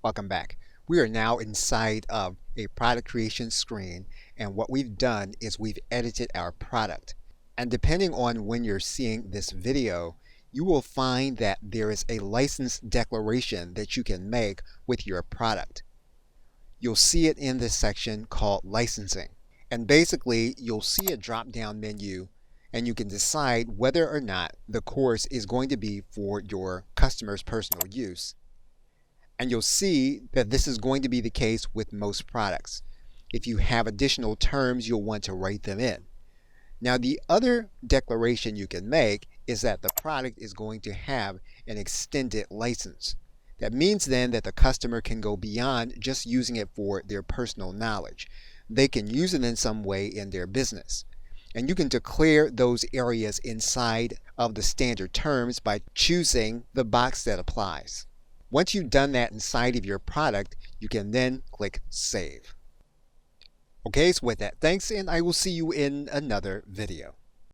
Welcome back. We are now inside of a product creation screen, and what we've done is we've edited our product. And depending on when you're seeing this video, you will find that there is a license declaration that you can make with your product. You'll see it in this section called licensing. And basically, you'll see a drop-down menu and you can decide whether or not the course is going to be for your customer's personal use. And you'll see that this is going to be the case with most products. If you have additional terms, you'll want to write them in. Now, the other declaration you can make is that the product is going to have an extended license. That means then that the customer can go beyond just using it for their personal knowledge. They can use it in some way in their business. And you can declare those areas inside of the standard terms by choosing the box that applies. Once you've done that inside of your product, you can then click Save. Okay, so with that, thanks, and I will see you in another video.